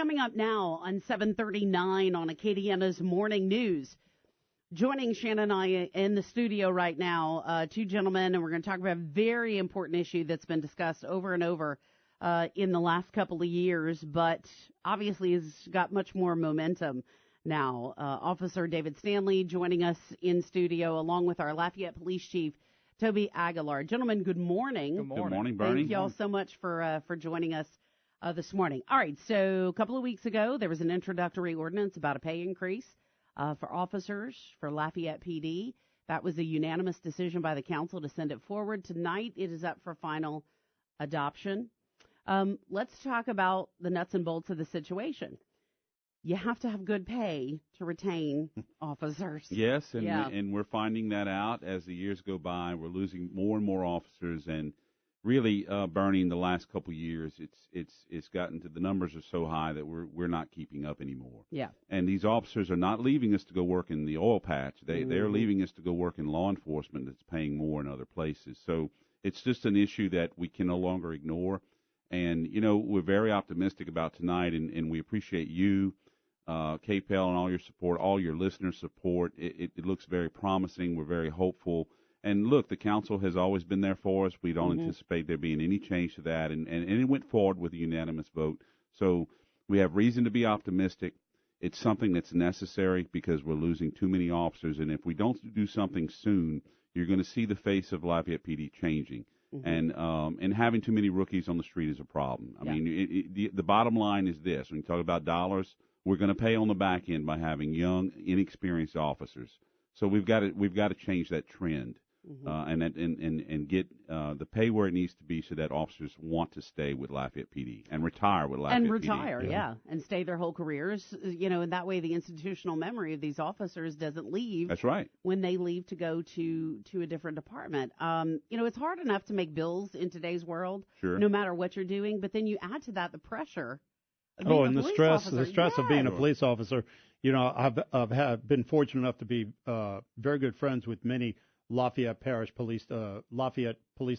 coming up now on 7:39 on Acadiana's Morning News. Joining Shannon and I in the studio right now, two gentlemen, and we're going to talk about a very important issue that's been discussed over and over in the last couple of years, but obviously has got much more momentum now. Officer David Stanley joining us in studio, along with our Lafayette Police Chief, Toby Aguillard. Gentlemen, good morning. Good morning. Good morning, Bernie. Thank you all so much for joining us this morning. All right, so a couple of weeks ago, there was an introductory ordinance about a pay increase for officers for Lafayette PD. That was a unanimous decision by the council to send it forward. Tonight, it is up for final adoption. Let's talk about the nuts and bolts of the situation. You have to have good pay to retain officers. Yes, and we're finding that out as the years go by. We're losing more and more officers, and really, Bernie, in the last couple of years, it's gotten to the numbers are so high that we're not keeping up anymore. Yeah. And these officers are not leaving us to go work in the oil patch. They're leaving us to go work in law enforcement that's paying more in other places. So it's just an issue that we can no longer ignore. And, you know, we're very optimistic about tonight, and we appreciate you, KPEL, and all your support, all your listener support. It looks very promising. We're very hopeful. And look, the council has always been there for us. We don't anticipate there being any change to that. And it went forward with a unanimous vote. So we have reason to be optimistic. It's something that's necessary because we're losing too many officers. And if we don't do something soon, you're going to see the face of Lafayette PD changing. And having too many rookies on the street is a problem. I mean, the bottom line is this. When you talk about dollars, we're going to pay on the back end by having young, inexperienced officers. So we've got to change that trend. And get the pay where it needs to be so that officers want to stay with Lafayette PD and retire with Lafayette PD. And retire, and stay their whole careers, you know, and that way the institutional memory of these officers doesn't leave. That's right. When they leave to go to a different department. You know, it's hard enough to make bills in today's world, no matter what you're doing, but then you add to that the pressure of being a police officer. The stress of being a police officer. You know, I've been fortunate enough to be very good friends with many Lafayette Police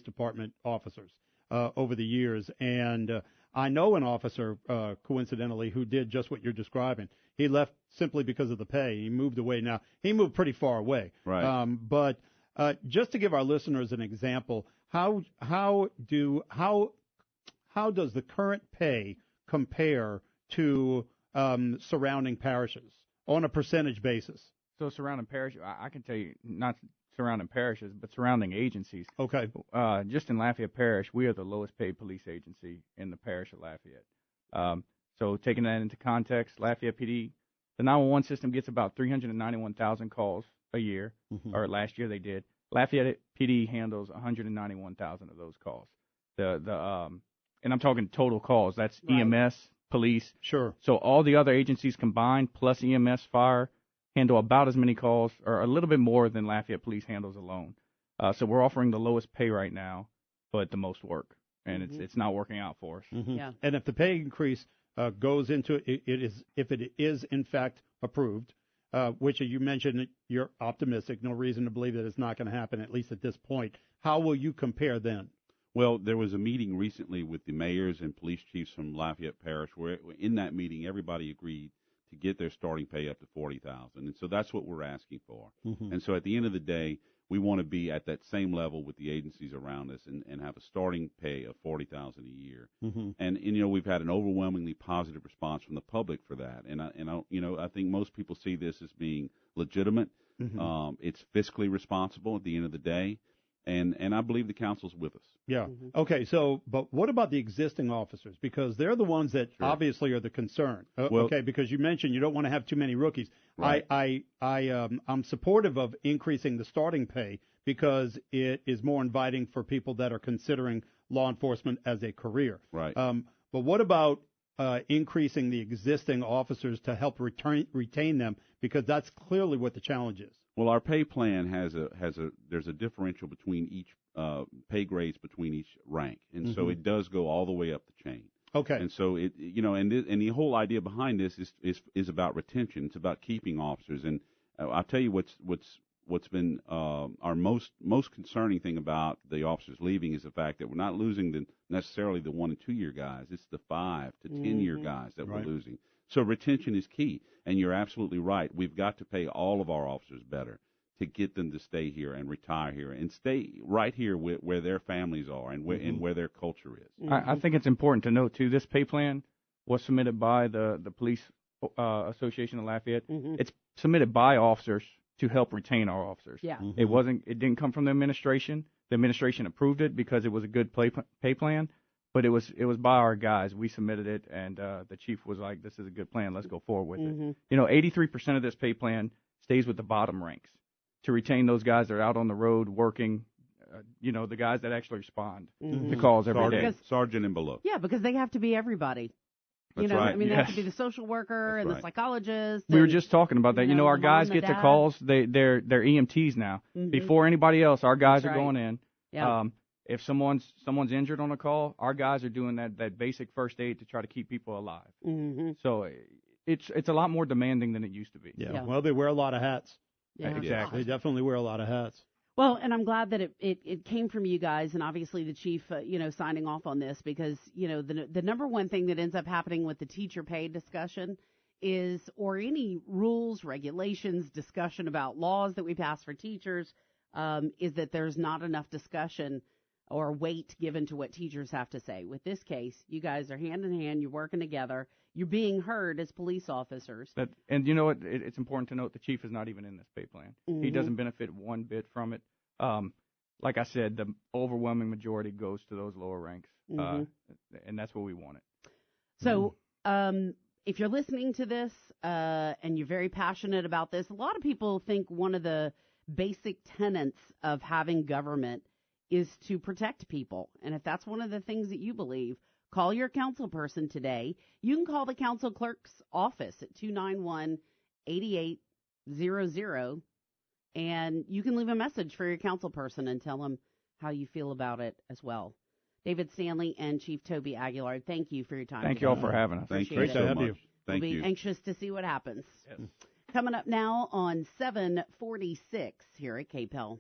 Department officers over the years. And I know an officer, coincidentally, who did just what you're describing. He left simply because of the pay. He moved away. Now, he moved pretty far away. Right. But just to give our listeners an example, how does the current pay compare to surrounding parishes on a percentage basis? So surrounding parishes, I can tell you, not surrounding parishes, but surrounding agencies. Okay. Just in Lafayette Parish, we are the lowest paid police agency in the parish of Lafayette. So taking that into context, Lafayette PD, the 911 system gets about 391,000 calls a year, or last year they did. Lafayette PD handles 191,000 of those calls. And I'm talking total calls. That's right. EMS, police. Sure. So all the other agencies combined, plus EMS, fire, handle about as many calls, or a little bit more than Lafayette Police handles alone. So we're offering the lowest pay right now, but the most work, and it's not working out for us. Yeah. And if the pay increase goes into if it is in fact approved, which you mentioned you're optimistic, no reason to believe that it's not going to happen, at least at this point. How will you compare then? Well, there was a meeting recently with the mayors and police chiefs from Lafayette Parish where in that meeting everybody agreed to get their starting pay up to $40,000, and so that's what we're asking for. And so at the end of the day, we want to be at that same level with the agencies around us and have a starting pay of $40,000 a year. And you know, we've had an overwhelmingly positive response from the public for that, and I think most people see this as being legitimate. It's fiscally responsible at the end of the day. And I believe the council's with us. Yeah. Okay. So, but what about the existing officers? Because they're the ones that obviously are the concern. Okay. Because you mentioned you don't want to have too many rookies. Right. I'm supportive of increasing the starting pay because it is more inviting for people that are considering law enforcement as a career. Right. But what about increasing the existing officers to help retain them? Because that's clearly what the challenge is. Well, our pay plan there's a differential between each pay grades between each rank, and so it does go all the way up the chain. Okay. And so and the whole idea behind this is about retention. It's about keeping officers. And I'll tell you what's what's been our most concerning thing about the officers leaving is the fact that we're not losing necessarily the 1 and 2 year guys. It's the 5 to 10 year guys that we're losing. So retention is key, and you're absolutely right. We've got to pay all of our officers better to get them to stay here and retire here and stay right here where their families are and where their culture is. I think it's important to note too. This pay plan was submitted by the Police Association of Lafayette. It's submitted by officers to help retain our officers. Yeah. It didn't come from the administration. The administration approved it because it was a good pay plan, but it was by our guys. We submitted it, and the chief was like, "This is a good plan. Let's go forward with it." 83% of this pay plan stays with the bottom ranks to retain those guys that are out on the road working. The guys that actually respond to calls every day. Sergeant and below. Yeah, because they have to be everybody. That's right. I mean, they have to be the social worker and the psychologist. We were just talking about that. Our guys get the calls. They're EMTs now. Before anybody else, our guys are going in. Yeah. If someone's injured on a call, our guys are doing that basic first aid to try to keep people alive. So it's a lot more demanding than it used to be. Yeah. Well, they wear a lot of hats. Yeah. Exactly. They definitely wear a lot of hats. Well, and I'm glad that it came from you guys, and obviously the chief, signing off on this, because, the number one thing that ends up happening with the teacher pay discussion or any rules, regulations, discussion about laws that we pass for teachers, is that there's not enough discussion or weight given to what teachers have to say. With this case, you guys are hand in hand, you're working together, you're being heard as police officers. And you know what? It's important to note the chief is not even in this pay plan. He doesn't benefit one bit from it. Like I said, the overwhelming majority goes to those lower ranks, and that's what we wanted. So if you're listening to this and you're very passionate about this, a lot of people think one of the basic tenets of having government is to protect people. And if that's one of the things that you believe, call your council person today. You can call the council clerk's office at 291-8800, and you can leave a message for your council person and tell them how you feel about it as well. David Stanley and Chief Toby Aguillard, thank you for your time. Thank you all for having us. Thank you so much. Thank you. We'll be anxious to see what happens. Yes. Coming up now on 746 here at KPEL.